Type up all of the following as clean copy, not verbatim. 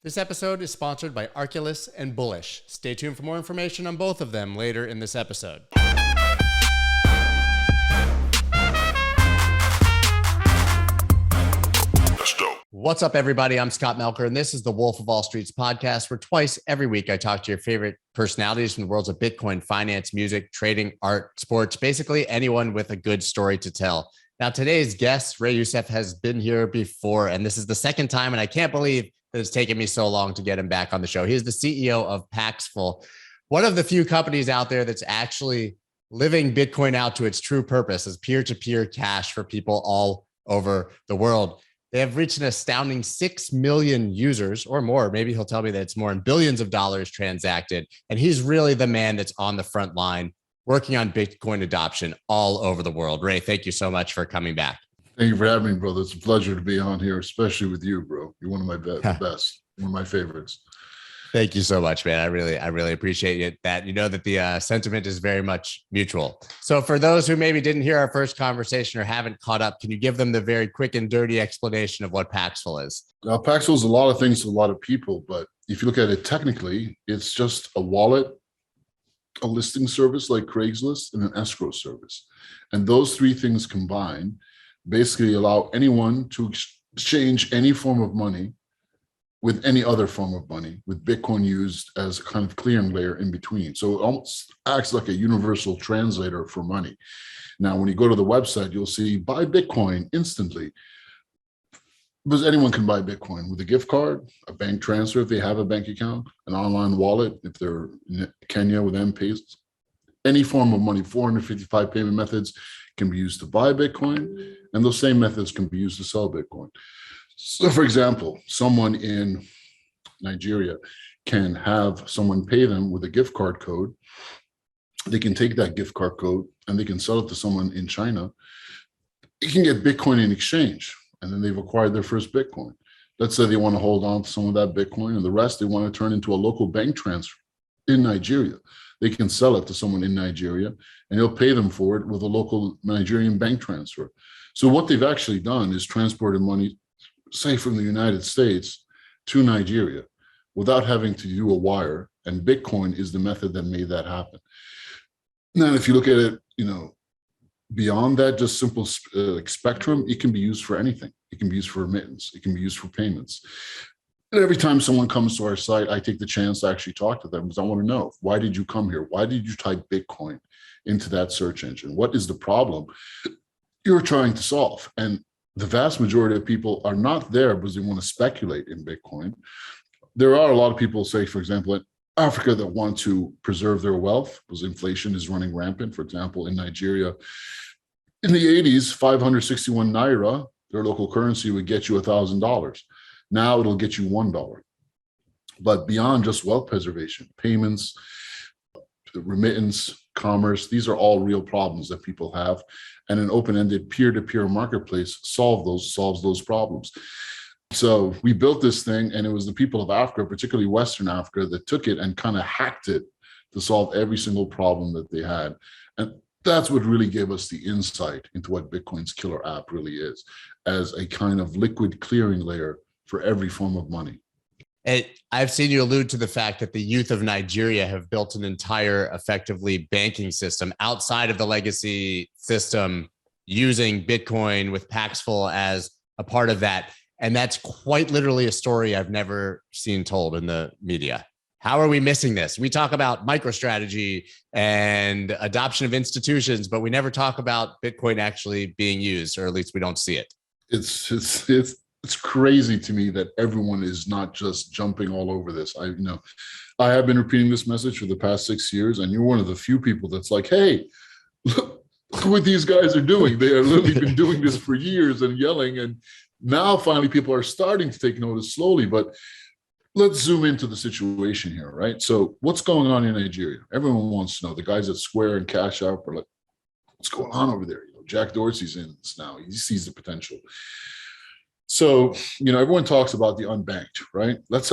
This episode is sponsored by Arculus and Bullish. Stay tuned for more information on both of them later in this episode. What's up, everybody? I'm Scott Melker, and this is the Wolf of Wall Street's podcast, where twice every week I talk to your favorite personalities from the worlds of Bitcoin, finance, music, trading, art, sports, basically anyone with a good story to tell. Now, today's guest, Youssef, has been here before, and this is the second time, and I can't believe that it's taken me so long to get him back on the show. He's the CEO of Paxful, one of the few companies out there that's actually living Bitcoin out to its true purpose as peer-to-peer cash for people all over the world. They have reached an astounding 6 million users or more. Maybe he'll tell me that it's more in billions of dollars transacted. And he's really the man that's on the front line working on Bitcoin adoption all over the world. Ray, thank you so much for coming back. Thank you for having me, brother. It's a pleasure to be on here, especially with you, bro. You're one of my best, one of my favorites. Thank you so much, man. I really appreciate it. That you know that the sentiment is very much mutual. So for those who maybe didn't hear our first conversation or haven't caught up, can you give them the very quick and dirty explanation of what Paxful is? Paxful is a lot of things to a lot of people, but if you look at it technically, it's just a wallet, a listing service like Craigslist, and an escrow service. And those three things combined basically allow anyone to exchange any form of money with any other form of money, with Bitcoin used as a kind of clearing layer in between. So it almost acts like a universal translator for money. Now, when you go to the website, you'll see buy Bitcoin instantly, because anyone can buy Bitcoin with a gift card, a bank transfer if they have a bank account, an online wallet if they're in Kenya with M-Pesa. Any form of money, 455 payment methods can be used to buy Bitcoin, and those same methods can be used to sell Bitcoin. So for example, someone in Nigeria can have someone pay them with a gift card code. They can take that gift card code and they can sell it to someone in China. They can get Bitcoin in exchange, and then they've acquired their first Bitcoin. Let's say they want to hold on to some of that Bitcoin, and the rest they want to turn into a local bank transfer in Nigeria. They can sell it to someone in Nigeria, and he'll pay them for it with a local Nigerian bank transfer. So what they've actually done is transported money, say from the United States to Nigeria, without having to do a wire. And Bitcoin is the method that made that happen. Now, if you look at it, beyond that, just simple spectrum, it can be used for anything. It can be used for remittance. It can be used for payments. And every time someone comes to our site, I take the chance to actually talk to them, because I want to know, why did you come here? Why did you type Bitcoin into that search engine? What is the problem you're trying to solve? And the vast majority of people are not there because they want to speculate in Bitcoin. There are a lot of people, say, for example, in Africa, that want to preserve their wealth because inflation is running rampant. For example, in Nigeria, in the 80s, 561 Naira, their local currency, would get you $1,000. Now it'll get you $1. But beyond just wealth preservation, payments, remittance, commerce, these are all real problems that people have. And an open-ended peer-to-peer marketplace solves those problems. So we built this thing, and it was the people of Africa, particularly Western Africa, that took it and kind of hacked it to solve every single problem that they had. And that's what really gave us the insight into what Bitcoin's killer app really is, as a kind of liquid clearing layer for every form of money. I've seen you allude to the fact that the youth of Nigeria have built an entire, effectively, banking system outside of the legacy system using Bitcoin, with Paxful as a part of that. And that's quite literally a story I've never seen told in the media. How are we missing this? We talk about MicroStrategy and adoption of institutions, but we never talk about Bitcoin actually being used, or at least we don't see it. It's crazy to me that everyone is not just jumping all over this. I have been repeating this message for the past 6 years, and you're one of the few people that's like, hey, look what these guys are doing. They have literally been doing this for years and yelling, and now finally people are starting to take notice slowly. But let's zoom into the situation here, right? So what's going on in Nigeria? Everyone wants to know. The guys at Square and Cash App are like, what's going on over there? Jack Dorsey's in this now. He sees the potential. So, everyone talks about the unbanked, right? There's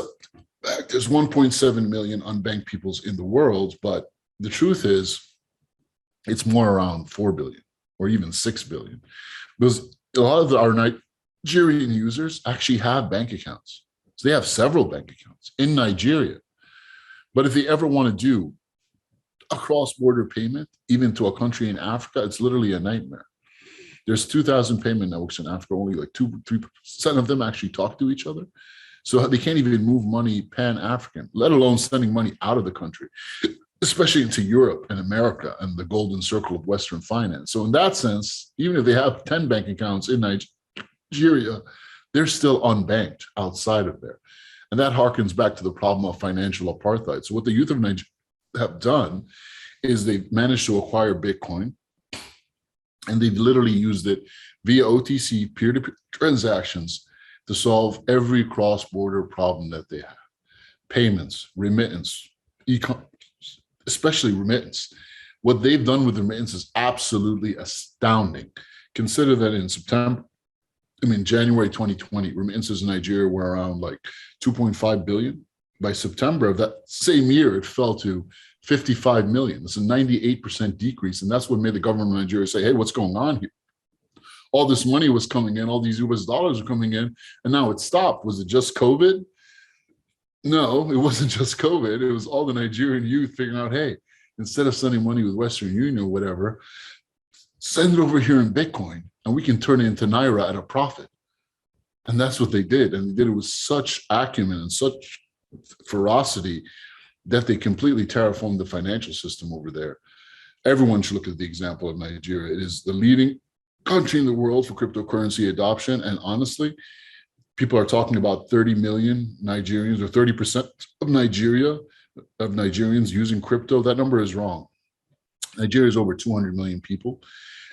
1.7 million unbanked peoples in the world, but the truth is it's more around 4 billion or even 6 billion, because a lot of our Nigerian users actually have bank accounts. So they have several bank accounts in Nigeria. But if they ever want to do a cross-border payment, even to a country in Africa, it's literally a nightmare. There's 2,000 payment networks in Africa. Only like 2-3% of them actually talk to each other. So they can't even move money pan-African, let alone sending money out of the country, especially into Europe and America and the golden circle of Western finance. So in that sense, even if they have 10 bank accounts in Nigeria, they're still unbanked outside of there. And that harkens back to the problem of financial apartheid. So what the youth of Nigeria have done is they've managed to acquire Bitcoin, and they've literally used it via OTC peer-to-peer transactions to solve every cross-border problem that they have. Payments, remittance, e-commerce, especially remittance. What they've done with remittance is absolutely astounding. Consider that in January 2020, remittances in Nigeria were around like 2.5 billion. By September of that same year, it fell to 55 million. It's a 98% decrease. And that's what made the government of Nigeria say, hey, what's going on here? All this money was coming in, all these US dollars are coming in, and now it stopped. Was it just COVID? No, it wasn't just COVID. It was all the Nigerian youth figuring out, hey, instead of sending money with Western Union or whatever, send it over here in Bitcoin, and we can turn it into Naira at a profit. And that's what they did. And they did it with such acumen and such ferocity that they completely terraformed the financial system over there. Everyone should look at the example of Nigeria. It is the leading country in the world for cryptocurrency adoption. And honestly, people are talking about 30 million Nigerians, or 30% of Nigerians using crypto. That number is wrong. Nigeria is over 200 million people.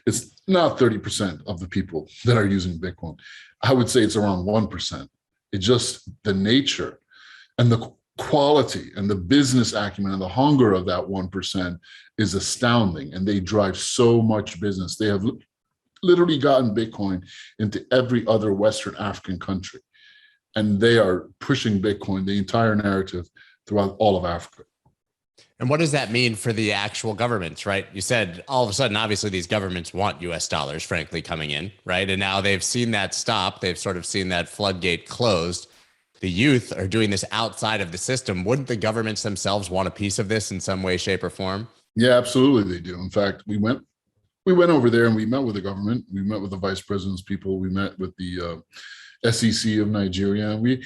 It's not 30% of the people that are using Bitcoin. I would say it's around 1%. It's just the nature and the quality and the business acumen and the hunger of that 1% is astounding. And they drive so much business. They have literally gotten Bitcoin into every other Western African country. And they are pushing Bitcoin, the entire narrative, throughout all of Africa. And what does that mean for the actual governments, right? You said all of a sudden, obviously, these governments want US dollars, frankly, coming in, right? And now they've seen that stop. They've sort of seen that floodgate closed. The youth are doing this outside of the system. Wouldn't the governments themselves want a piece of this in some way, shape, or form? Yeah, absolutely they do. In fact, we went over there and we met with the government. We met with the vice president's people. We met with the SEC of Nigeria. We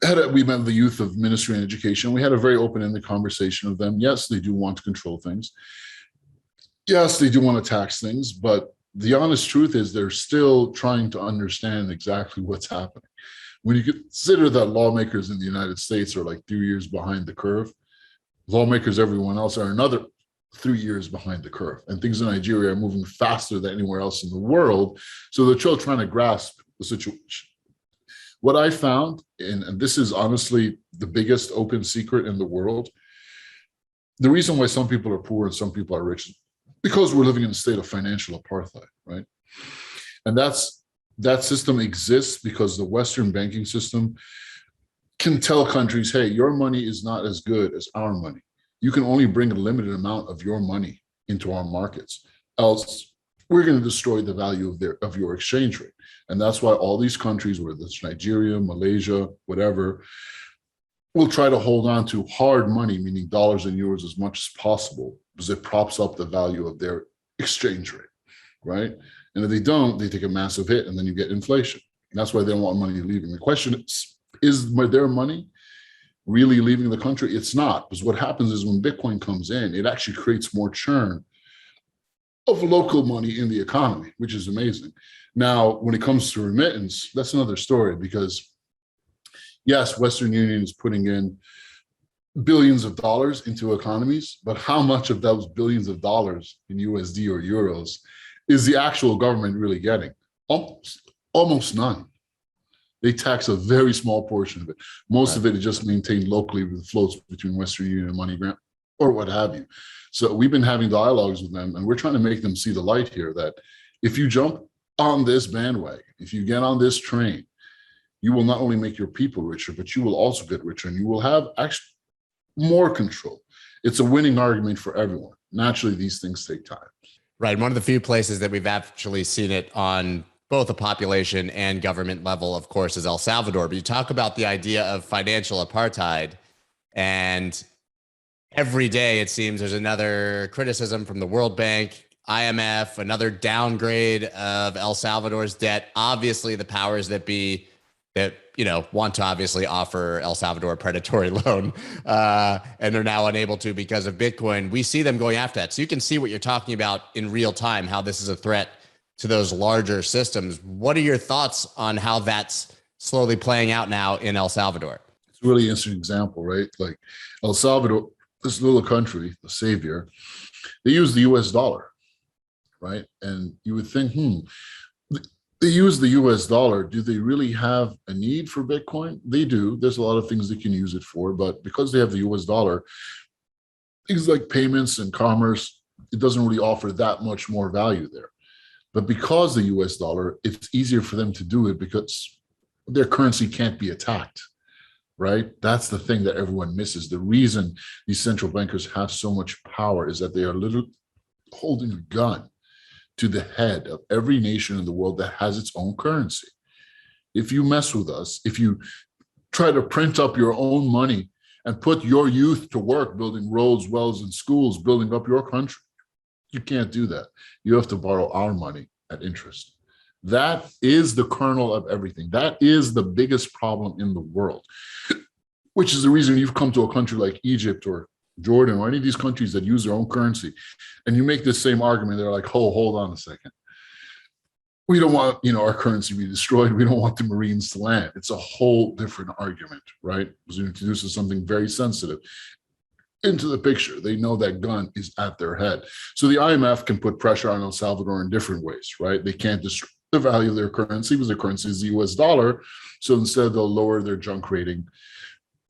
met with the youth of Ministry and Education. We had a very open-ended conversation with them. Yes, they do want to control things. Yes, they do want to tax things, but the honest truth is they're still trying to understand exactly what's happening. When you consider that lawmakers in the United States are like 3 years behind the curve, lawmakers everyone else are another 3 years behind the curve. And things in Nigeria are moving faster than anywhere else in the world. So they're still trying to grasp the situation. What I found, and this is honestly the biggest open secret in the world, the reason why some people are poor and some people are rich is because we're living in a state of financial apartheid, right? And that system exists because the Western banking system can tell countries, hey, your money is not as good as our money. You can only bring a limited amount of your money into our markets, else we're going to destroy the value of your exchange rate. And that's why all these countries, whether it's Nigeria, Malaysia, whatever, will try to hold on to hard money, meaning dollars and euros, as much as possible, because it props up the value of their exchange rate, right? And if they don't, they take a massive hit, and then you get inflation. And that's why they don't want money leaving. The question is their money really leaving the country? It's not, because what happens is when Bitcoin comes in, it actually creates more churn of local money in the economy, which is amazing. Now, when it comes to remittance, that's another story, because yes, Western Union is putting in billions of dollars into economies, but how much of those billions of dollars in USD or euros is the actual government really getting? Almost none. They tax a very small portion of it. Most of it is just maintained locally with floats between Western Union and MoneyGram or what have you. So we've been having dialogues with them, and we're trying to make them see the light here, that if you jump on this bandwagon, if you get on this train, you will not only make your people richer, but you will also get richer, and you will have actually more control. It's a winning argument for everyone. Naturally, these things take time. Right. One of the few places that we've actually seen it on both a population and government level, of course, is El Salvador. But you talk about the idea of financial apartheid, and every day it seems there's another criticism from the World Bank, IMF, another downgrade of El Salvador's debt. Obviously, the powers that be that want to obviously offer El Salvador a predatory loan, and they're now unable to because of Bitcoin. We see them going after that. So you can see what you're talking about in real time, how this is a threat to those larger systems. What are your thoughts on how that's slowly playing out now in El Salvador? It's a really interesting example, right? Like El Salvador, this little country, the savior, they use the US dollar, right? And you would think, they use the US dollar. Do they really have a need for Bitcoin? They do. There's a lot of things they can use it for, but because they have the US dollar, things like payments and commerce, it doesn't really offer that much more value there. But because the US dollar, it's easier for them to do it because their currency can't be attacked, right? That's the thing that everyone misses. The reason these central bankers have so much power is that they are literally holding a gun to the head of every nation in the world that has its own currency. If you mess with us, if you try to print up your own money and put your youth to work building roads, wells, and schools, building up your country, you can't do that. You have to borrow our money at interest. That is the kernel of everything. That is the biggest problem in the world, which is the reason you've come to a country like Egypt or Jordan or any of these countries that use their own currency, and you make this same argument. They're like, oh, hold on a second. We don't want, our currency to be destroyed. We don't want the Marines to land. It's a whole different argument, right? Because it introduces something very sensitive into the picture. They know that gun is at their head. So the IMF can put pressure on El Salvador in different ways, right? They can't destroy the value of their currency because their currency is the US dollar. So instead, they'll lower their junk rating.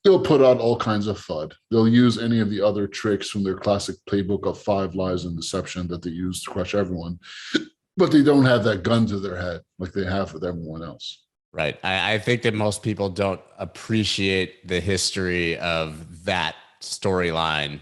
They'll put out all kinds of FUD. They'll use any of the other tricks from their classic playbook of 5 lies and deception that they use to crush everyone. But they don't have that gun to their head like they have with everyone else. Right. I think that most people don't appreciate the history of that storyline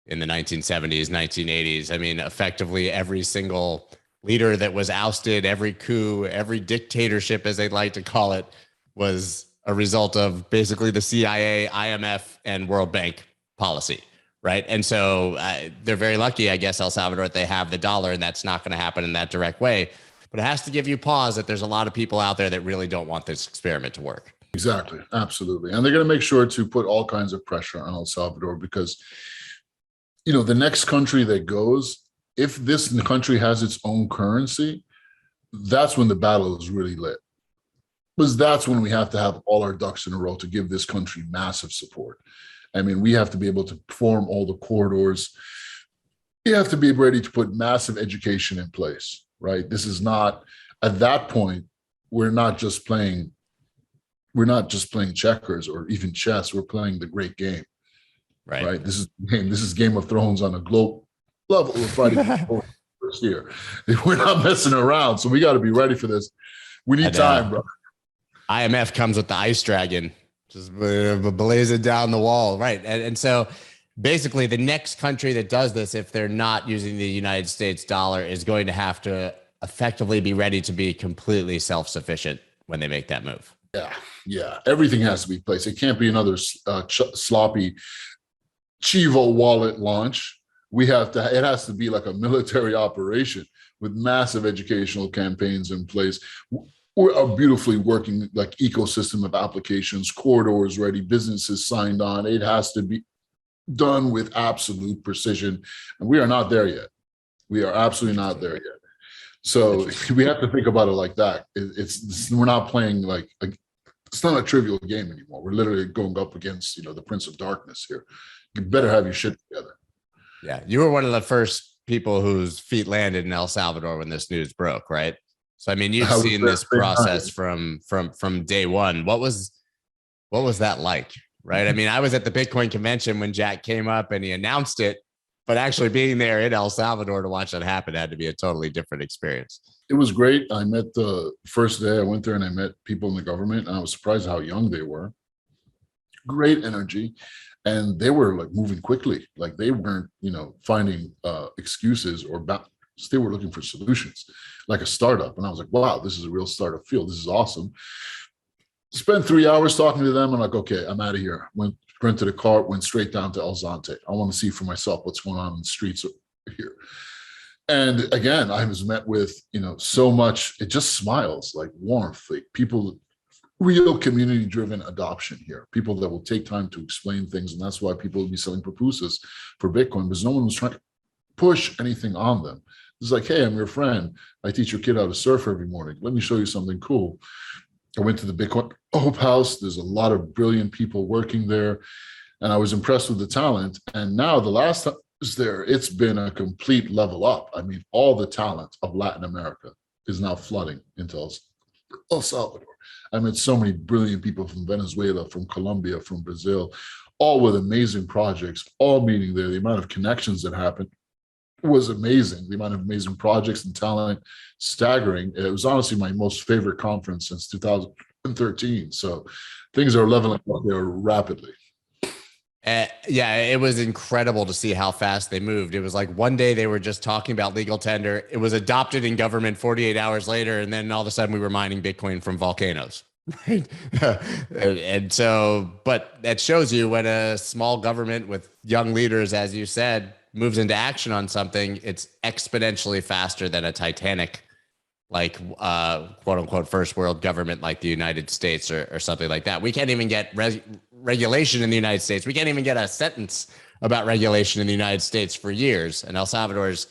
in the 1970s, 1980s. I mean, effectively every single leader that was ousted, every coup, every dictatorship, as they'd like to call it, was a result of basically the CIA, IMF, and World Bank policy, right? And so they're very lucky, I guess, El Salvador, that they have the dollar, and that's not going to happen in that direct way. But it has to give you pause that there's a lot of people out there that really don't want this experiment to work. Exactly. Absolutely. And they're going to make sure to put all kinds of pressure on El Salvador because, the next country that goes, if this country has its own currency, that's when the battle is really lit. Because that's when we have to have all our ducks in a row to give this country massive support. I mean, we have to be able to form all the corridors. We have to be ready to put massive education in place, right? This is not, at that point, we're not just playing checkers or even chess. We're playing the great game, right? This is Game of Thrones on a global level. We're fighting first year. We're not messing around. So we got to be ready for this. We need time, bro. IMF comes with the ice dragon, just blazing down the wall. Right. And so basically the next country that does this, if they're not using the United States dollar, is going to have to effectively be ready to be completely self-sufficient when they make that move. Yeah. Everything has to be placed. It can't be another sloppy Chivo wallet launch. It has to be like a military operation with massive educational campaigns in place. We're a beautifully working like ecosystem of applications, corridors ready, businesses signed on. It has to be done with absolute precision. And we are not there yet. We are absolutely not there yet. So we have to think about it like that. We're not playing it's not a trivial game anymore. We're literally going up against, the Prince of Darkness here. You better have your shit together. Yeah. You were one of the first people whose feet landed in El Salvador when this news broke, right? So, I mean, you've seen this process from day one. What was that like, right? I mean, I was at the Bitcoin convention when Jack came up and he announced it, but actually being there in El Salvador to watch that happen had to be a totally different experience. It was great. I met the first day I went there and I met people in the government and I was surprised how young they were. Great energy. And they were like moving quickly. Like they weren't, finding excuses or They were looking for solutions, like a startup. And I was like, wow, this is a real startup field. This is awesome. Spent 3 hours talking to them. I'm like, okay, I'm out of here. Rented a car, went straight down to El Zante. I want to see for myself what's going on in the streets here. And again, I was met with, so much, it just smiles, like warmth, like people, real community-driven adoption here, people that will take time to explain things. And that's why people will be selling pupusas for Bitcoin, because no one was trying to push anything on them. It's like, hey, I'm your friend. I teach your kid how to surf every morning. Let me show you something cool. I went to the Bitcoin Hope House. There's a lot of brilliant people working there. And I was impressed with the talent. And now the last time I was there, it's been a complete level up. I mean, all the talent of Latin America is now flooding into El Salvador. I met so many brilliant people from Venezuela, from Colombia, from Brazil, all with amazing projects, all meeting there. The amount of connections that happened was amazing. The amount of amazing projects and talent, staggering. It was honestly my most favorite conference since 2013. So things are leveling up there rapidly. Yeah, it was incredible to see how fast they moved. It was like one day they were just talking about legal tender. It was adopted in government 48 hours later. And then all of a sudden we were mining Bitcoin from volcanoes. And so, but that shows you when a small government with young leaders, as you said, moves into action on something, it's exponentially faster than a Titanic, like quote unquote first world government like the United States or something like that. We can't even get regulation in the United States. We can't even get a sentence about regulation in the United States for years. And El Salvador's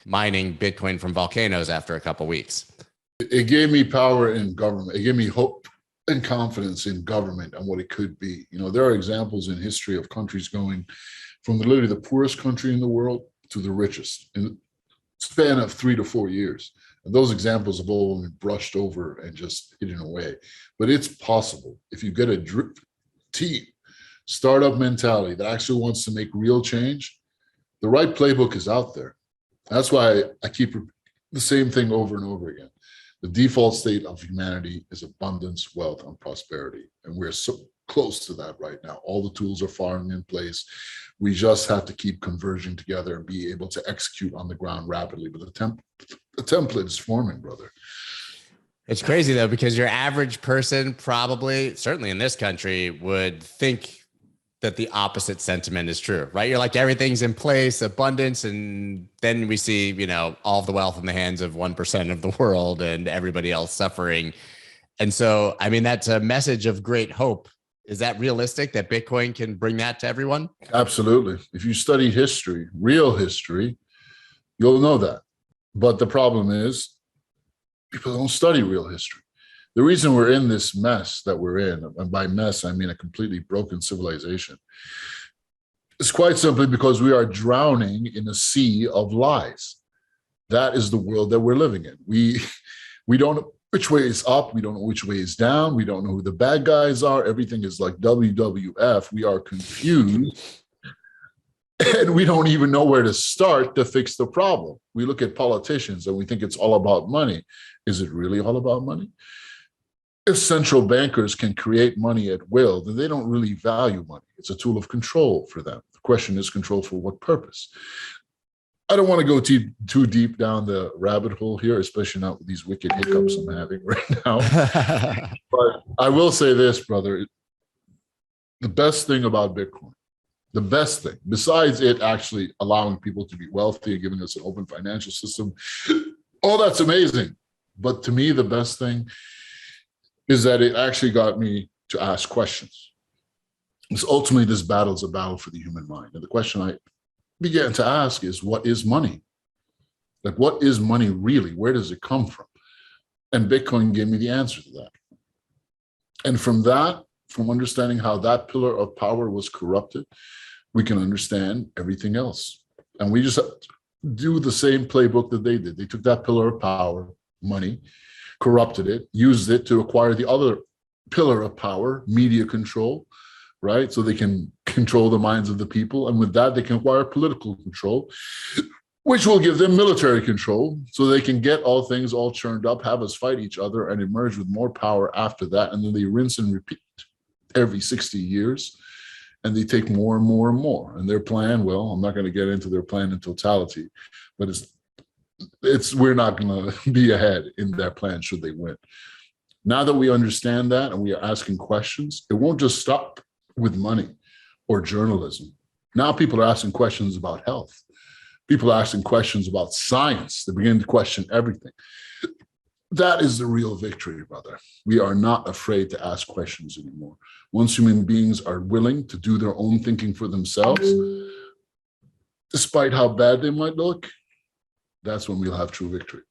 mining Bitcoin from volcanoes after a couple of weeks. It gave me power in government. It gave me hope and confidence in government and what it could be. There are examples in history of countries going from literally the poorest country in the world to the richest in the span of 3 to 4 years. And those examples have all been brushed over and just hidden away. But it's possible if you get a team, startup mentality that actually wants to make real change. The right playbook is out there. That's why I keep the same thing over and over again. The default state of humanity is abundance, wealth, and prosperity. And we're so close to that right now. All the tools are falling in place. We just have to keep converging together and be able to execute on the ground rapidly. But the template is forming, brother. It's crazy, though, because your average person probably, certainly in this country, would think that the opposite sentiment is true, right? You're like, everything's in place, abundance. And then we see, all of the wealth in the hands of 1% of the world and everybody else suffering. And so, I mean, that's a message of great hope. Is that realistic that Bitcoin can bring that to everyone? Absolutely. If you study history, real history, you'll know that. But the problem is people don't study real history. The reason we're in this mess that we're in, and by mess, I mean a completely broken civilization, is quite simply because we are drowning in a sea of lies. That is the world that we're living in. We don't know which way is up. We don't know which way is down. We don't know who the bad guys are. Everything is like WWF. We are confused. And we don't even know where to start to fix the problem. We look at politicians and we think it's all about money. Is it really all about money? If central bankers can create money at will, then they don't really value money. It's a tool of control for them. The question is, control for what purpose? I don't want to go too deep down the rabbit hole here, especially not with these wicked hiccups I'm having right now. But I will say this, brother. The best thing about Bitcoin, the best thing, besides it actually allowing people to be wealthy and giving us an open financial system, all that's amazing. But to me, the best thing is that it actually got me to ask questions. Because ultimately, this battle is a battle for the human mind. And the question I began to ask is, what is money? Like, what is money really? Where does it come from? And Bitcoin gave me the answer to that. And from that, from understanding how that pillar of power was corrupted, we can understand everything else. And we just do the same playbook that they did. They took that pillar of power, money, corrupted it, used it to acquire the other pillar of power, media control, right? So they can control the minds of the people. And with that, they can acquire political control, which will give them military control so they can get all things all churned up, have us fight each other and emerge with more power after that. And then they rinse and repeat every 60 years. And they take more and more and more. And their plan, well, I'm not going to get into their plan in totality, but it's we're not going to be ahead in their plan should they win. Now that we understand that and we are asking questions, it won't just stop with money or journalism. Now people are asking questions about health. People are asking questions about science. They begin to question everything. That is the real victory, brother. We are not afraid to ask questions anymore. Once human beings are willing to do their own thinking for themselves, despite how bad they might look, that's when we'll have true victory.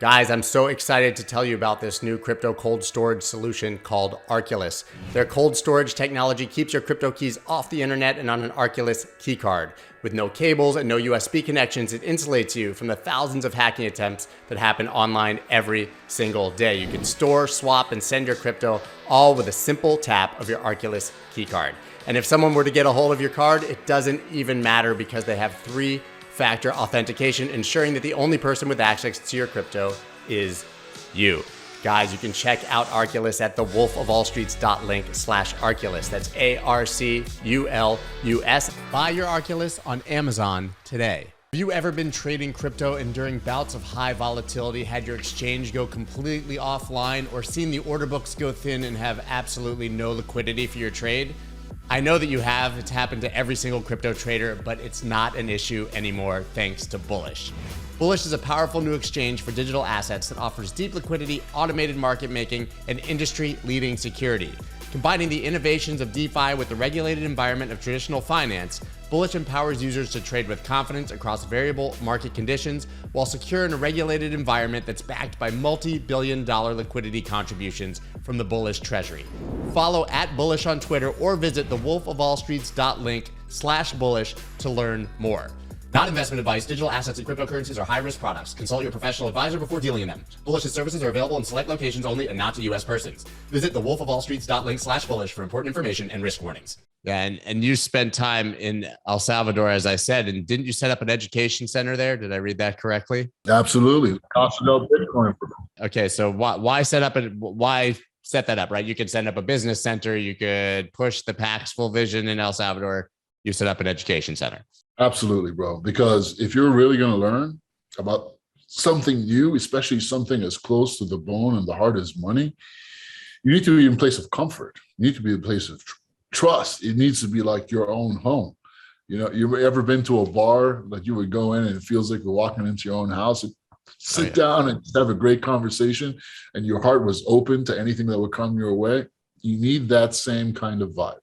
Guys, I'm so excited to tell you about this new crypto cold storage solution called Arculus. Their cold storage technology keeps your crypto keys off the internet and on an Arculus key card. With no cables and no USB connections, it insulates you from the thousands of hacking attempts that happen online every single day. You can store, swap, and send your crypto all with a simple tap of your Arculus key card. And if someone were to get a hold of your card, it doesn't even matter because they have three-factor authentication, ensuring that the only person with access to your crypto is you. Guys, you can check out Arculus at thewolfofallstreets.link/Arculus. That's ARCULUS. Buy your Arculus on Amazon today. Have you ever been trading crypto and during bouts of high volatility had your exchange go completely offline, or seen the order books go thin and have absolutely no liquidity for your trade? I know that you have. It's happened to every single crypto trader, but it's not an issue anymore thanks to Bullish. Bullish is a powerful new exchange for digital assets that offers deep liquidity, automated market making, and industry-leading security. Combining the innovations of DeFi with the regulated environment of traditional finance, Bullish empowers users to trade with confidence across variable market conditions while secure in a regulated environment that's backed by multi-billion-dollar liquidity contributions from the Bullish treasury. Follow @Bullish on Twitter or visit thewolfofallstreets.link/Bullish to learn more. Not investment advice. Digital assets and cryptocurrencies are high-risk products. Consult your professional advisor before dealing in them. Bullish's services are available in select locations only and not to U.S. persons. Visit thewolfofallstreets.link/Bullish for important information and risk warnings. Yeah, and you spent time in El Salvador, as I said, and didn't you set up an education center there? Did I read that correctly? Absolutely. Bitcoin. Okay, so why set that up, right? You could set up a business center. You could push the Paxful vision in El Salvador. You set up an education center. Absolutely, bro. Because if you're really going to learn about something new, especially something as close to the bone and the heart as money, you need to be in a place of comfort. You need to be in a place of trust. It needs to be like your own home. You know, you've ever been to a bar that you would go in and it feels like you're walking into your own house and sit down and have a great conversation and your heart was open to anything that would come your way? You need that same kind of vibe.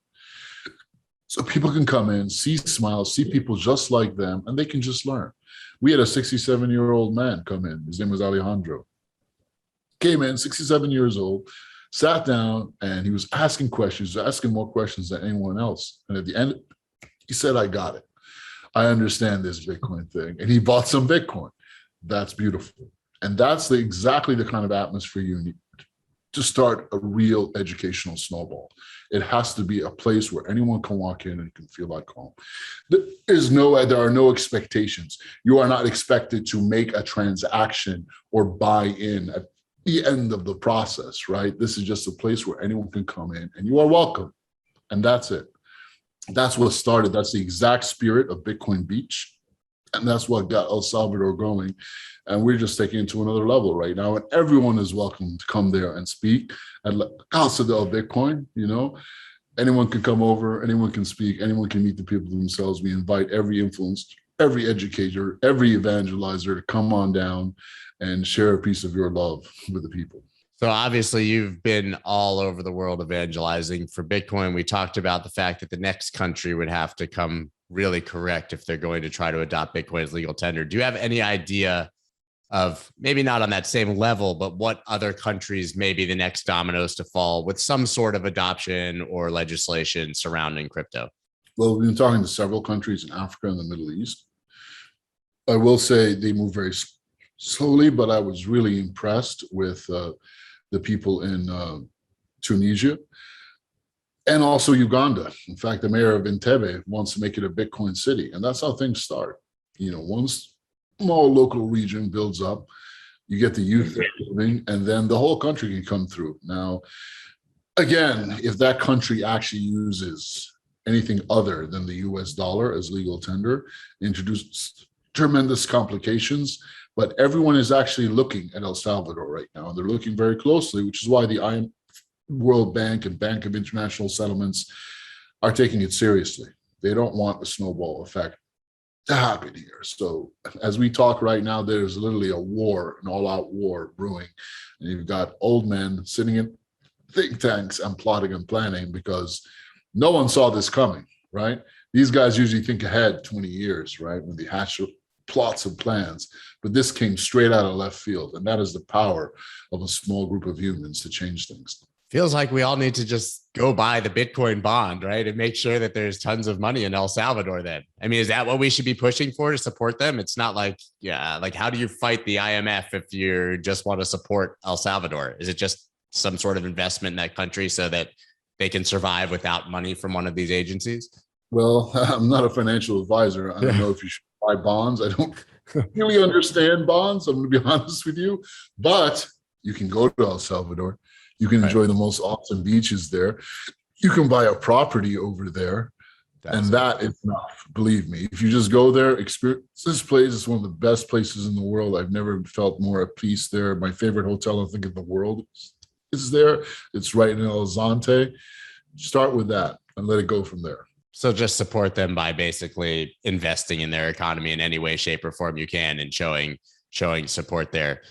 So people can come in, see smiles, see people just like them, and they can just learn. We had a 67-year-old man come in. His name was Alejandro. Came in, 67 years old, sat down, and he was asking questions, asking more questions than anyone else. And at the end, he said, I got it. I understand this Bitcoin thing. And he bought some Bitcoin. That's beautiful. And that's exactly the kind of atmosphere you need to start a real educational snowball. It has to be a place where anyone can walk in and can feel like home. There are no expectations. You are not expected to make a transaction or buy in at the end of the process, right? This is just a place where anyone can come in and you are welcome. And that's it. That's what started. That's the exact spirit of Bitcoin Beach. And that's what got El Salvador going. And we're just taking it to another level right now. And everyone is welcome to come there and speak at Casa del Bitcoin. You know, anyone can come over, anyone can speak, anyone can meet the people themselves. We invite every influencer, every educator, every evangelizer to come on down and share a piece of your love with the people. So obviously you've been all over the world evangelizing for Bitcoin. We talked about the fact that the next country would have to come really correct if they're going to try to adopt Bitcoin as legal tender. Do you have any idea of, maybe not on that same level, but what other countries may be the next dominoes to fall with some sort of adoption or legislation surrounding crypto? Well, we've been talking to several countries in Africa and the Middle East. I will say they move very slowly, but I was really impressed with the people in Tunisia. And also Uganda. In fact, the mayor of Entebbe wants to make it a Bitcoin city. And that's how things start. You know, once small local region builds up, you get the youth living, and then the whole country can come through. Now, again, if that country actually uses anything other than the US dollar as legal tender, introduces tremendous complications. But everyone is actually looking at El Salvador right now, and they're looking very closely, which is why the World Bank and Bank of International Settlements are taking it seriously. They don't want a snowball effect to happen here. So as we talk right now, there's literally a war, an all-out war brewing. And you've got old men sitting in think tanks and plotting and planning because no one saw this coming, right? These guys usually think ahead 20 years, right? When they hatch plots and plans. But this came straight out of left field. And that is the power of a small group of humans to change things. Feels like we all need to just go buy the Bitcoin bond, right? And make sure that there's tons of money in El Salvador then. I mean, is that what we should be pushing for to support them? It's not like, like how do you fight the IMF if you just want to support El Salvador? Is it just some sort of investment in that country so that they can survive without money from one of these agencies? Well, I'm not a financial advisor. I don't know if you should buy bonds. I don't really understand bonds. I'm going to be honest with you, but you can go to El Salvador. You can enjoy the most awesome beaches there. You can buy a property over there. And that is enough, believe me. If you just go there, experience this place. Is one of the best places in the world. I've never felt more at peace there. My favorite hotel, I think, in the world is there. It's right in El Zante. Start with that and let it go from there. So just support them by basically investing in their economy in any way, shape, or form you can, and showing support there.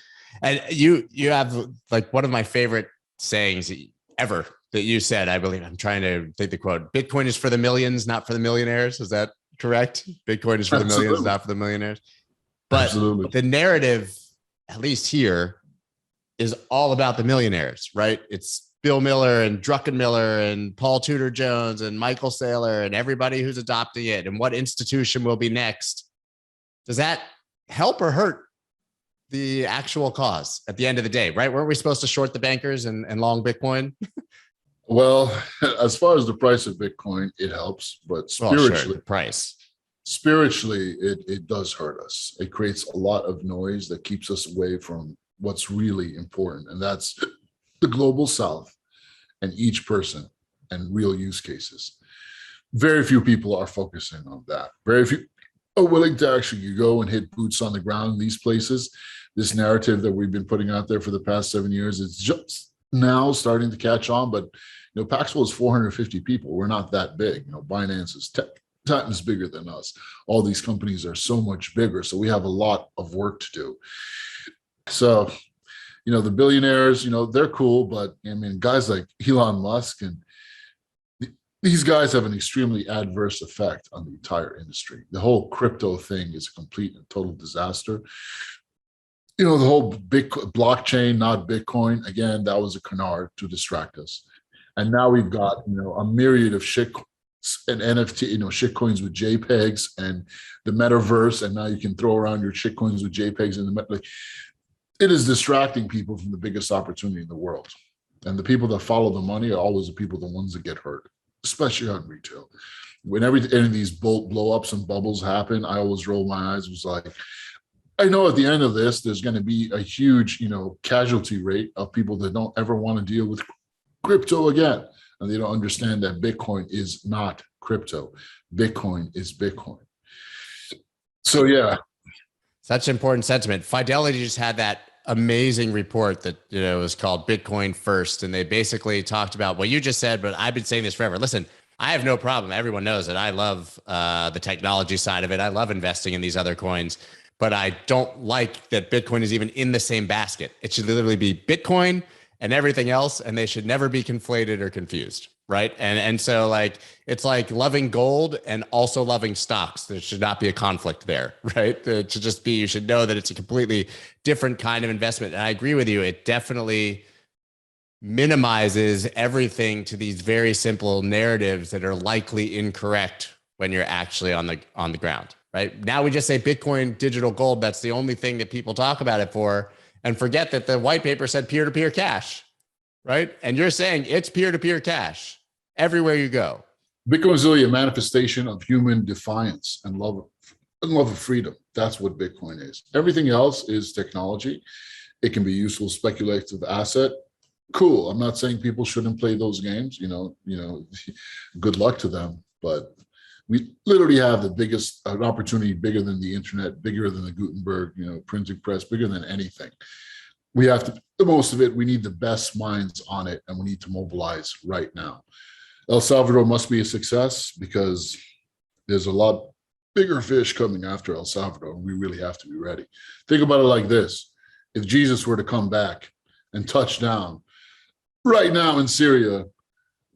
And you have like one of my favorite sayings ever that you said, I believe. I'm trying to think the quote. Bitcoin is for the millions, not for the millionaires. Is that correct? Bitcoin is for the millions, not for the millionaires. But the narrative, at least here, is all about the millionaires, right? It's Bill Miller and Druckenmiller and Paul Tudor Jones and Michael Saylor and everybody who's adopting it and what institution will be next. Does that help or hurt the actual cause at the end of the day, right? Weren't we supposed to short the bankers and long Bitcoin? Well, as far as the price of Bitcoin, it helps, but spiritually, spiritually, it does hurt us. It creates a lot of noise that keeps us away from what's really important. And that's the global South and each person and real use cases. Very few people are focusing on that. Very few are willing to actually go and hit boots on the ground in these places. This narrative that we've been putting out there for the past 7 years, it's just now starting to catch on. But Paxful is 450 people. We're not that big. Binance is 10 times bigger than us. All these companies are so much bigger. So we have a lot of work to do. So, the billionaires, they're cool, but I mean, guys like Elon Musk and these guys have an extremely adverse effect on the entire industry. The whole crypto thing is a complete and total disaster. The whole big blockchain, not Bitcoin, again, that was a canard to distract us. And now we've got, a myriad of shit and NFT, shitcoins with JPEGs and the metaverse. And now you can throw around your shitcoins with JPEGs in the it is distracting people from the biggest opportunity in the world. And the people that follow the money are always the people, the ones that get hurt, especially on retail. When any of these blow-ups and bubbles happen, I always roll my eyes. It was like, I know at the end of this, there's going to be a huge, casualty rate of people that don't ever want to deal with crypto again. And they don't understand that Bitcoin is not crypto. Bitcoin is Bitcoin. So, yeah. Such important sentiment. Fidelity just had that amazing report that, was called Bitcoin First. And they basically talked about what you just said, but I've been saying this forever. Listen, I have no problem. Everyone knows that I love the technology side of it. I love investing in these other coins, but I don't like that Bitcoin is even in the same basket. It should literally be Bitcoin and everything else, and they should never be conflated or confused, right? And so it's like loving gold and also loving stocks. There should not be a conflict there, right? It should just be, you should know that it's a completely different kind of investment. And I agree with you. It definitely minimizes everything to these very simple narratives that are likely incorrect when you're actually on the ground, right? Now we just say Bitcoin, digital gold. That's the only thing that people talk about it for, and forget that the white paper said peer-to-peer cash, right? And you're saying it's peer-to-peer cash everywhere you go. Bitcoin is really a manifestation of human defiance and love of freedom. That's what Bitcoin is. Everything else is technology. It can be useful speculative asset. Cool. I'm not saying people shouldn't play those games. Good luck to them. But We literally have an opportunity bigger than the internet, bigger than the Gutenberg, printing press, bigger than anything. We have to, the most of it, we need the best minds on it, and we need to mobilize right now. El Salvador must be a success because there's a lot bigger fish coming after El Salvador, and we really have to be ready. Think about it like this. If Jesus were to come back and touch down right now in Syria,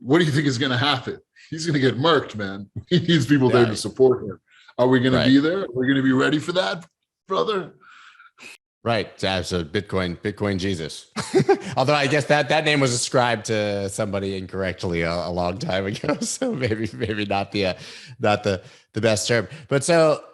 what do you think is going to happen? He's going to get murked, man. He needs people there to support him. Are we going to be there? Are we going to be ready for that, brother? Right. So Bitcoin Jesus. Although I guess that name was ascribed to somebody incorrectly a long time ago. So maybe not the best term. But so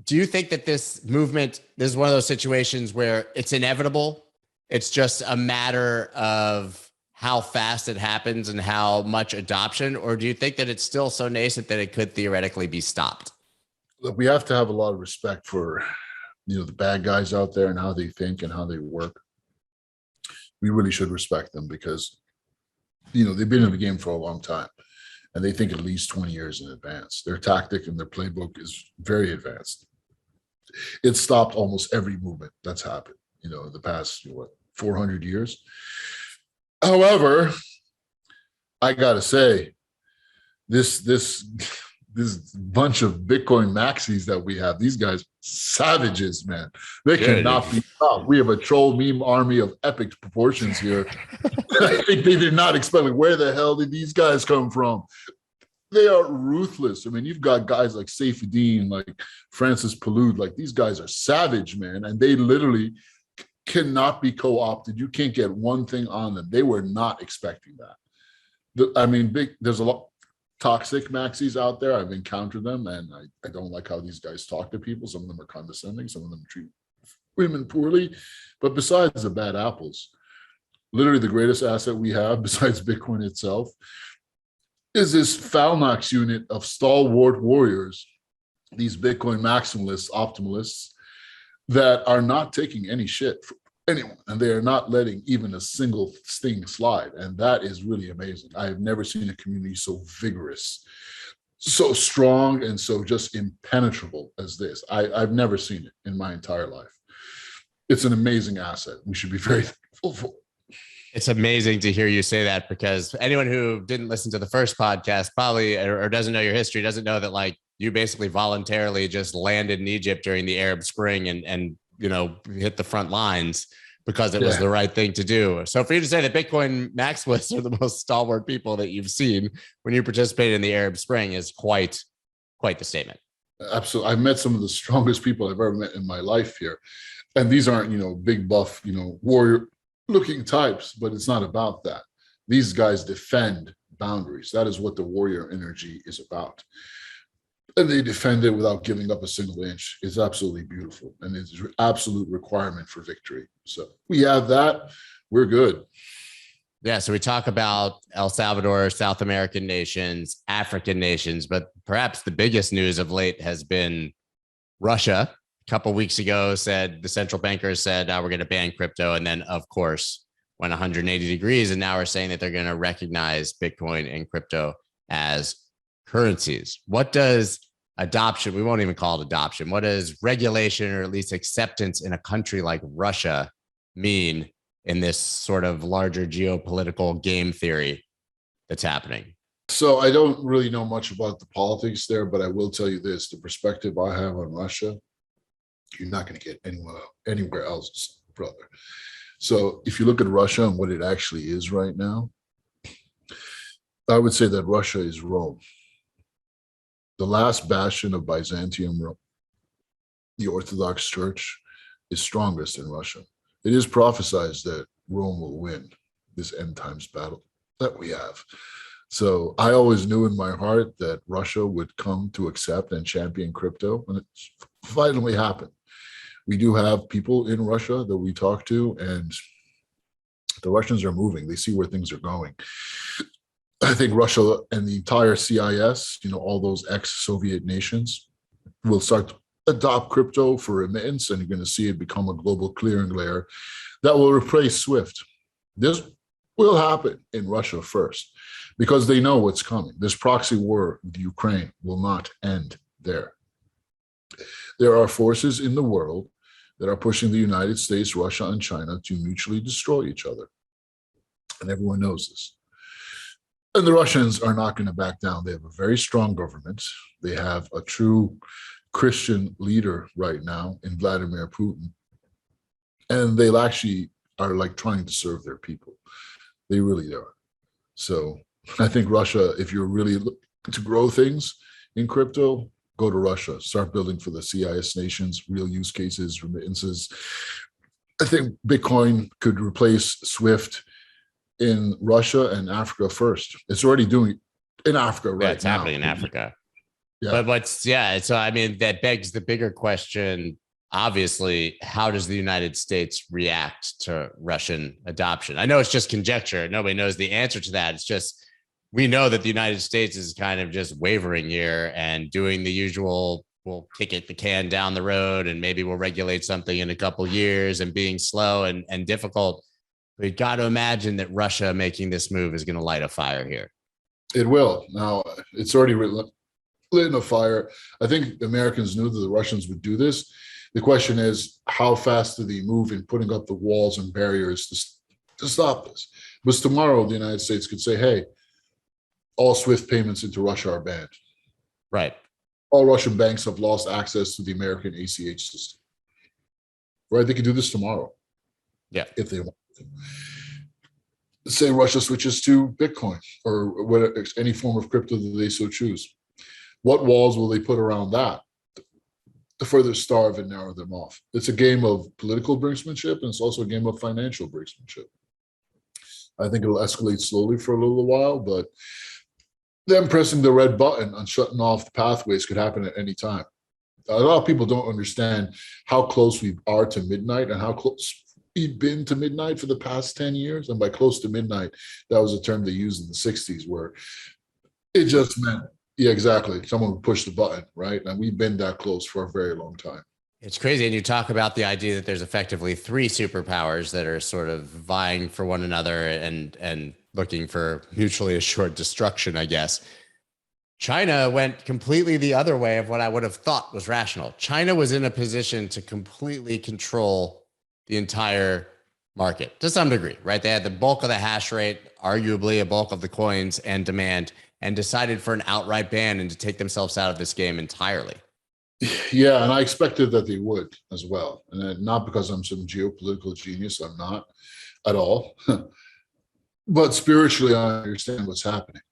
do you think that this movement, this is one of those situations where it's inevitable? It's just a matter of how fast it happens and how much adoption, or do you think that it's still so nascent that it could theoretically be stopped? Look, we have to have a lot of respect for the bad guys out there and how they think and how they work. We really should respect them because they've been in the game for a long time and they think at least 20 years in advance. Their tactic and their playbook is very advanced. It's stopped almost every movement that's happened in the past 400 years. However, I gotta say, this bunch of Bitcoin maxis that we have, these guys, savages, man. They cannot be stopped. We have a troll meme army of epic proportions here. I think they did not expect, where the hell did these guys come from? They are ruthless. I mean, you've got guys like Saifuddin, like Francis Palud, like these guys are savage, man. And they literally cannot be co-opted. You can't get one thing on them. They were not expecting that. There's a lot toxic maxis out there. I've encountered them, and I don't like how these guys talk to people. Some of them are condescending. Some of them treat women poorly. But besides the bad apples, literally the greatest asset we have besides Bitcoin itself is this Phalnox unit of stalwart warriors, these Bitcoin maximalists, optimalists, that are not taking any shit from anyone, and they are not letting even a single thing slide. And that is really amazing. I have never seen a community so vigorous, so strong, and so just impenetrable as this. I've never seen it in my entire life. It's an amazing asset. We should be very thankful for it. It's amazing to hear you say that, because anyone who didn't listen to the first podcast probably, or doesn't know your history, doesn't know that you basically voluntarily just landed in Egypt during the Arab Spring and hit the front lines because it was the right thing to do. So for you to say that Bitcoin maximalists are the most stalwart people that you've seen when you participated in the Arab Spring is quite the statement. Absolutely. I've met some of the strongest people I've ever met in my life here. And these aren't, big buff, warrior looking types, but it's not about that. These guys defend boundaries. That is what the warrior energy is about. And they defend it without giving up a single inch. It's absolutely beautiful. And it's an absolute requirement for victory. So we have that. We're good. Yeah. So we talk about El Salvador, South American nations, African nations, but perhaps the biggest news of late has been Russia. A couple of weeks ago the central bankers said, we're going to ban crypto. And then, of course, went 180 degrees. And now we're saying that they're going to recognize Bitcoin and crypto as currencies. What does adoption, we won't even call it adoption, what does regulation or at least acceptance in a country like Russia mean in this sort of larger geopolitical game theory that's happening? So I don't really know much about the politics there, but I will tell you this, the perspective I have on Russia, you're not going to get anywhere else, brother. So if you look at Russia and what it actually is right now, I would say that Russia is Rome. The last bastion of Byzantium Rome, the Orthodox Church, is strongest in Russia. It is prophesied that Rome will win this end times battle that we have. So I always knew in my heart that Russia would come to accept and champion crypto, and it's finally happened. We do have people in Russia that we talk to, and the Russians are moving. They see where things are going. I think Russia and the entire CIS, all those ex-Soviet nations, will start to adopt crypto for remittance, and you're going to see it become a global clearing layer that will replace SWIFT. This will happen in Russia first, because they know what's coming. This proxy war with Ukraine will not end there. There are forces in the world that are pushing the United States, Russia, and China to mutually destroy each other. And everyone knows this. And the Russians are not going to back down. They have a very strong government. They have a true Christian leader right now in Vladimir Putin. And they actually are like trying to serve their people. They really are. So I think Russia, if you're really looking to grow things in crypto, go to Russia, start building for the CIS nations, real use cases, remittances. I think Bitcoin could replace SWIFT in Russia and Africa first. It's already doing it in Africa right now. It's happening in Africa. Yeah. But so I mean, that begs the bigger question. Obviously, how does the United States react to Russian adoption? I know it's just conjecture. Nobody knows the answer to that. It's just, we know that the United States is kind of just wavering here and doing the usual, we'll kick the can down the road and maybe we'll regulate something in a couple of years, and being slow and difficult. We got to imagine that Russia making this move is going to light a fire here. It will. Now, it's already lit a fire. I think Americans knew that the Russians would do this. The question is, how fast do they move in putting up the walls and barriers to stop this? Because tomorrow the United States could say, hey, all SWIFT payments into Russia are banned. Right. All Russian banks have lost access to the American ACH system. Right? They could do this tomorrow. Yeah. If they want to. Say Russia switches to Bitcoin or whatever, any form of crypto that they so choose. What walls will they put around that to further starve and narrow them off? It's a game of political brinksmanship, and it's also a game of financial brinksmanship. I think it'll escalate slowly for a little while, but them pressing the red button on shutting off the pathways could happen at any time. A lot of people don't understand how close we are to midnight and how close we've been to midnight for the past 10 years. And by close to midnight, that was a term they used in the 60s, where it just meant, yeah, exactly, someone would push the button, right? And we've been that close for a very long time. It's crazy. And you talk about the idea that there's effectively three superpowers that are sort of vying for one another and looking for mutually assured destruction, I guess. China went completely the other way of what I would have thought was rational. China was in a position to completely control the entire market to some degree, right? They had the bulk of the hash rate, arguably a bulk of the coins and demand, and decided for an outright ban and to take themselves out of this game entirely. Yeah, and I expected that they would as well. And not because I'm some geopolitical genius, I'm not at all. But spiritually, I understand what's happening.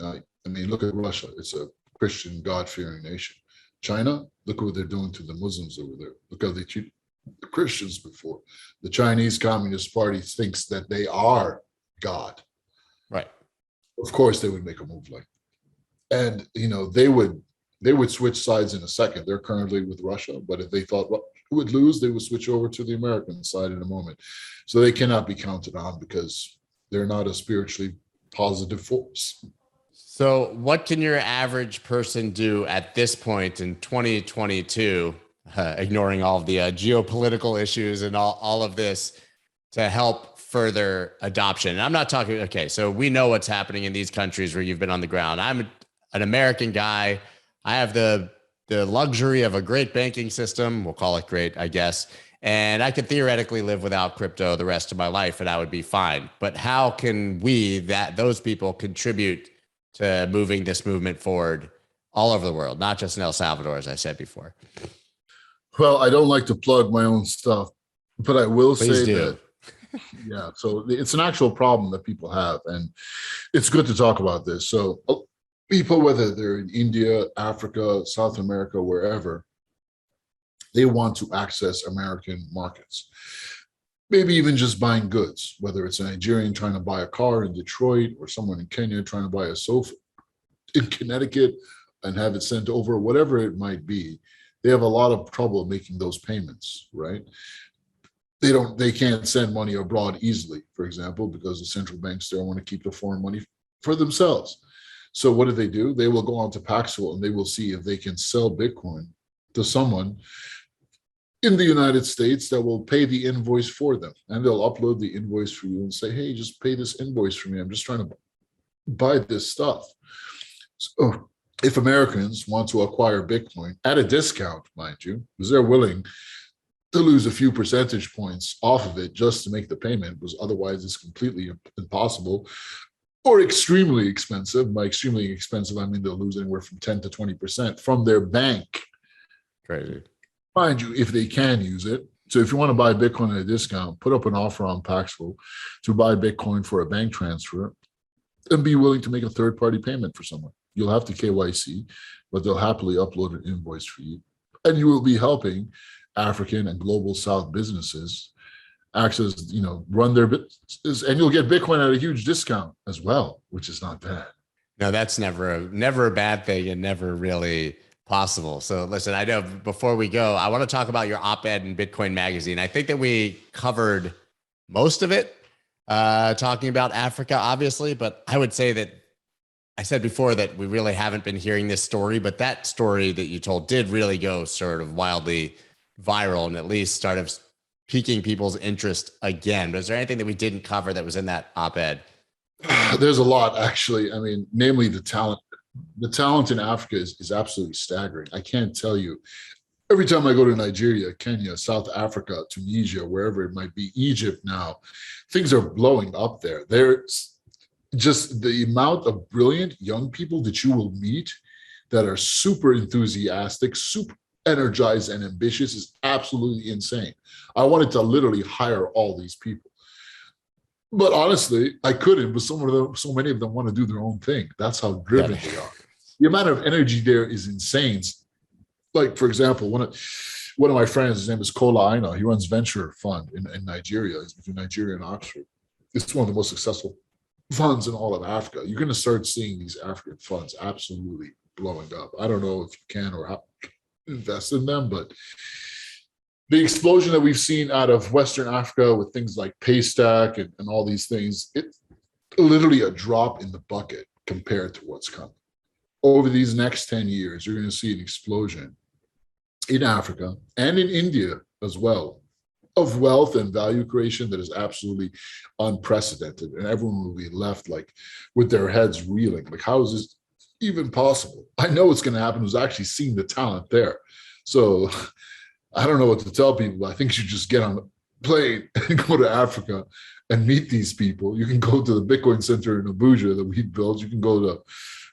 I mean, look at Russia. It's a Christian, God-fearing nation. China, look what they're doing to the Muslims over there. Look how they treat the Christians before. The Chinese Communist Party thinks that they are God. Right. Of course, they would make a move like that. And, you know, they would switch sides in a second. They're currently with Russia, but if they thought Russia would lose, they would switch over to the American side in a moment. So they cannot be counted on because they're not a spiritually positive force. So what can your average person do at this point in 2022, ignoring all of the geopolitical issues and all of this, to help further adoption? And I'm not talking, okay, so we know what's happening in these countries where you've been on the ground. I'm an American guy. I have the luxury of a great banking system. We'll call it great, I guess. And I could theoretically live without crypto the rest of my life and I would be fine. But how can those people contribute to moving this movement forward all over the world, not just in El Salvador, as I said before? Well, I don't like to plug my own stuff, but I will Please say do. that, yeah, so it's an actual problem that people have, and it's good to talk about this. So people, whether they're in India, Africa, South America, wherever, they want to access American markets. Maybe even just buying goods, whether it's a Nigerian trying to buy a car in Detroit or someone in Kenya trying to buy a sofa in Connecticut and have it sent over, whatever it might be. They have a lot of trouble making those payments, right? They can't send money abroad easily, for example, because the central banks there want to keep the foreign money for themselves. So what do? They will go on to Paxful and they will see if they can sell Bitcoin to someone in the United States that will pay the invoice for them. And they'll upload the invoice for you and say, hey, just pay this invoice for me. I'm just trying to buy this stuff. So if Americans want to acquire Bitcoin at a discount, mind you, because they're willing to lose a few percentage points off of it just to make the payment, because otherwise it's completely impossible or extremely expensive. By extremely expensive, I mean they'll lose anywhere from 10 to 20% from their bank. Crazy. Mind you, if they can use it. So if you want to buy Bitcoin at a discount, put up an offer on Paxful to buy Bitcoin for a bank transfer and be willing to make a third-party payment for someone. You'll have to KYC, but they'll happily upload an invoice for you. And you will be helping African and global South businesses access, run their business, and you'll get Bitcoin at a huge discount as well, which is not bad. No, that's never a bad thing and never really possible. So listen, I know before we go, I want to talk about your op-ed in Bitcoin Magazine. I think that we covered most of it, talking about Africa, obviously, but I would say that I said before that we really haven't been hearing this story, but that story that you told did really go sort of wildly viral and at least started piquing people's interest again. But is there anything that we didn't cover that was in that op-ed? There's a lot, actually. I mean, namely the talent. The talent in Africa is absolutely staggering. I can't tell you. Every time I go to Nigeria, Kenya, South Africa, Tunisia, wherever it might be, Egypt now, things are blowing up there. There's just the amount of brilliant young people that you will meet that are super enthusiastic, super energized and ambitious is absolutely insane. I wanted to literally hire all these people. But honestly, I couldn't, but so many of them want to do their own thing. That's how driven they are. The amount of energy there is insane. Like, for example, one of my friends, his name is Kola Aina. He runs venture fund in Nigeria. He's between Nigeria and Oxford. It's one of the most successful funds in all of Africa. You're going to start seeing these African funds absolutely blowing up. I don't know if you can or how invest in them, but the explosion that we've seen out of Western Africa with things like Paystack and all these things, it's literally a drop in the bucket compared to what's coming. Over these next 10 years, you're going to see an explosion in Africa and in India as well of wealth and value creation that is absolutely unprecedented. And everyone will be left like with their heads reeling. Like, how is this even possible? I know what's going to happen who's actually seeing the talent there. So I don't know what to tell people. I think you should just get on the plane and go to Africa and meet these people. You can go to the Bitcoin Center in Abuja that we built. You can go to,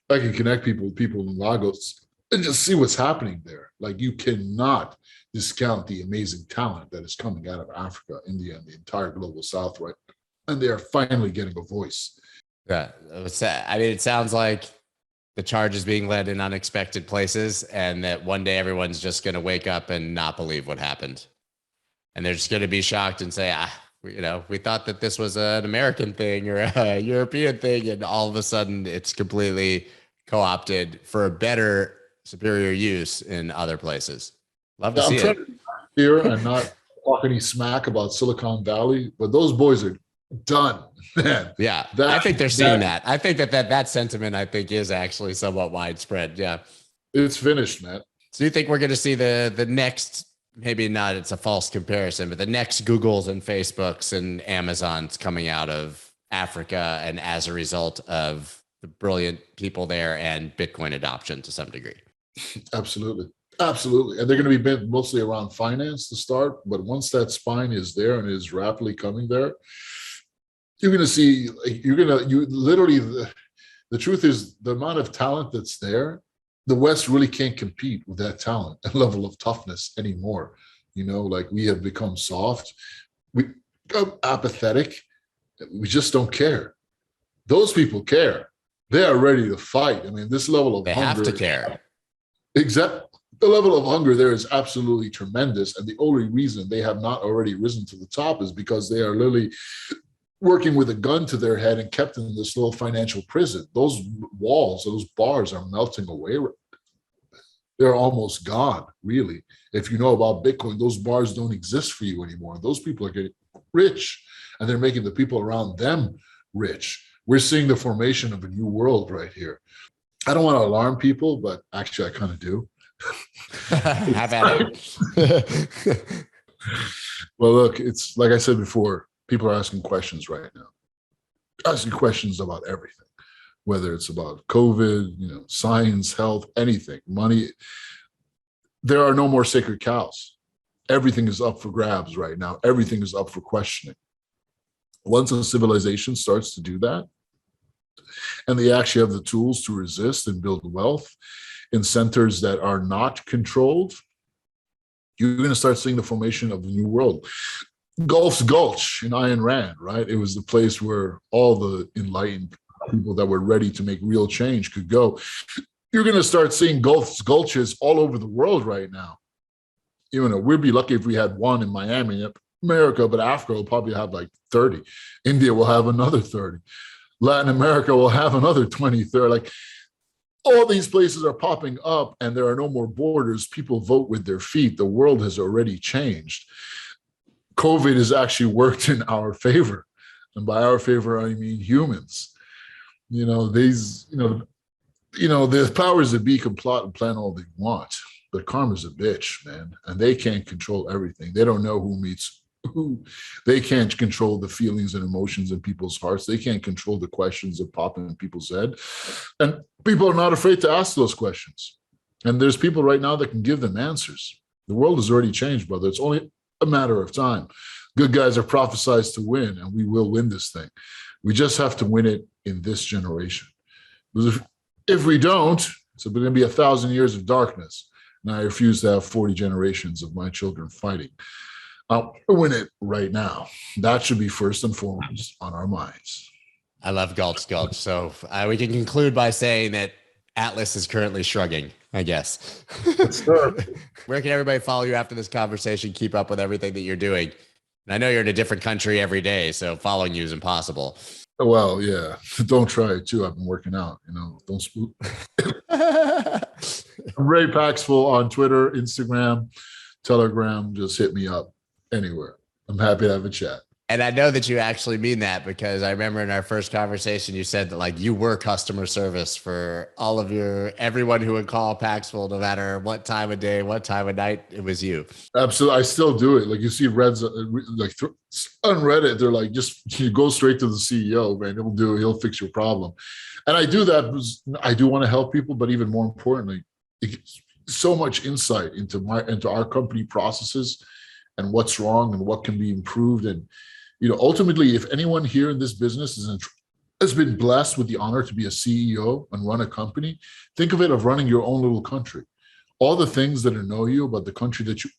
I can connect people with people in Lagos and just see what's happening there. Like, you cannot discount the amazing talent that is coming out of Africa, India, and the entire global South, right? And they are finally getting a voice. Yeah. I mean, it sounds like the charge is being led in unexpected places, and that one day everyone's just going to wake up and not believe what happened. And they're just going to be shocked and say, we thought that this was an American thing or a European thing. And all of a sudden it's completely co-opted for a better, superior use in other places. Love to see it. Here and not talk any smack about Silicon Valley, but those boys are done, man. Yeah, I think they're seeing that. I think that sentiment, I think, is actually somewhat widespread. Yeah, it's finished, man. So you think we're going to see the next, maybe not, it's a false comparison, but the next Googles and Facebooks and Amazons coming out of Africa, and as a result of the brilliant people there and Bitcoin adoption to some degree? Absolutely. Absolutely. And they're going to be bent mostly around finance to start. But once that spine is there and is rapidly coming there, you're going to see, the truth is the amount of talent that's there, the West really can't compete with that talent and level of toughness anymore. Like, we have become soft. We become apathetic. We just don't care. Those people care. They are ready to fight. I mean, this level of hunger. They have to care. Exactly. The level of hunger there is absolutely tremendous. And the only reason they have not already risen to the top is because they are literally working with a gun to their head and kept in this little financial prison. Those walls, those bars are melting away. They're almost gone, really. If you know about Bitcoin, those bars don't exist for you anymore. Those people are getting rich, and they're making the people around them rich. We're seeing the formation of a new world right here. I don't want to alarm people, but actually I kind of do. Have at it. Well, look, it's like I said before, people are asking questions right now, asking questions about everything. whether it's about COVID, science, health, anything, money. There are no more sacred cows. Everything is up for grabs right now. Everything is up for questioning. Once a civilization starts to do that, and they actually have the tools to resist and build wealth in centers that are not controlled, you're going to start seeing the formation of a new world. Gulf's Gulch in Ayn Rand, right? It was the place where all the enlightened people that were ready to make real change could go. You're going to start seeing Gulf's Gulches all over the world right now. We'd be lucky if we had one in Miami, America, but Africa will probably have like 30. India will have another 30. Latin America will have another 20, 30. Like, all these places are popping up and there are no more borders. People vote with their feet. The world has already changed. COVID has actually worked in our favor. And by our favor, I mean humans. The powers that be can plot and plan all they want, but karma's a bitch, man. And they can't control everything. They don't know who meets who. They can't control the feelings and emotions in people's hearts. They can't control the questions that pop in people's head. And people are not afraid to ask those questions. And there's people right now that can give them answers. The world has already changed, brother. It's only a matter of time. Good guys are prophesized to win, and we will win this thing. We just have to win it in this generation. Because if we don't, it's going to be 1,000 years of darkness. And I refuse to have 40 generations of my children fighting. I'll win it right now. That should be first and foremost on our minds. I love Gulch. So we can conclude by saying that Atlas is currently shrugging, I guess. Sure. Where can everybody follow you after this conversation? Keep up with everything that you're doing. And I know you're in a different country every day, so following you is impossible. Well, yeah. Don't try it too. I've been working out, don't spook. I'm Ray Paxful on Twitter, Instagram, Telegram. Just hit me up anywhere. I'm happy to have a chat. And I know that you actually mean that, because I remember in our first conversation, you said that like you were customer service for all of everyone who would call Paxful, no matter what time of day, what time of night, it was you. Absolutely. I still do it. Like you see Reds, like on Reddit, they're like, just you go straight to the CEO, man. He'll fix your problem. And I do that because I do want to help people, but even more importantly, it gives so much insight into our company processes and what's wrong and what can be improved. And ultimately, if anyone here in this business has been blessed with the honor to be a CEO and run a company, think of it of running your own little country. All the things that annoy you about the country that you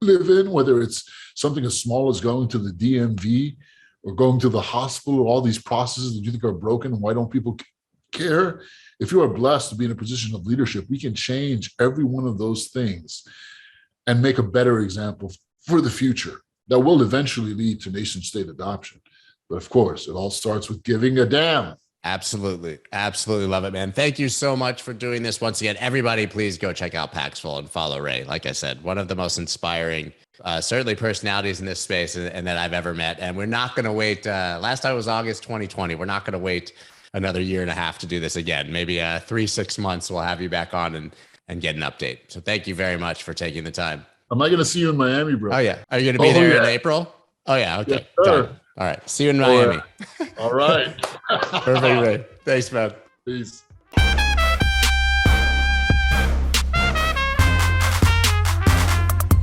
live in, whether it's something as small as going to the DMV or going to the hospital, or all these processes that you think are broken, and why don't people care? If you are blessed to be in a position of leadership, we can change every one of those things and make a better example for the future that will eventually lead to nation state adoption. But of course, it all starts with giving a damn. Absolutely. Absolutely love it, man. Thank you so much for doing this. Once again, everybody, please go check out Paxful and follow Ray. Like I said, one of the most inspiring, certainly personalities in this space and that I've ever met. And we're not going to wait. Last time was August 2020. We're not going to wait another year and a half to do this again. Maybe 3-6 months, we'll have you back on and get an update. So thank you very much for taking the time. Am I going to see you in Miami, bro? Oh, yeah. Are you going to be there in April? Oh, yeah. Okay. Yes, sir. All right. See you in Miami. All right. Perfect, Ray. Thanks, man. Peace.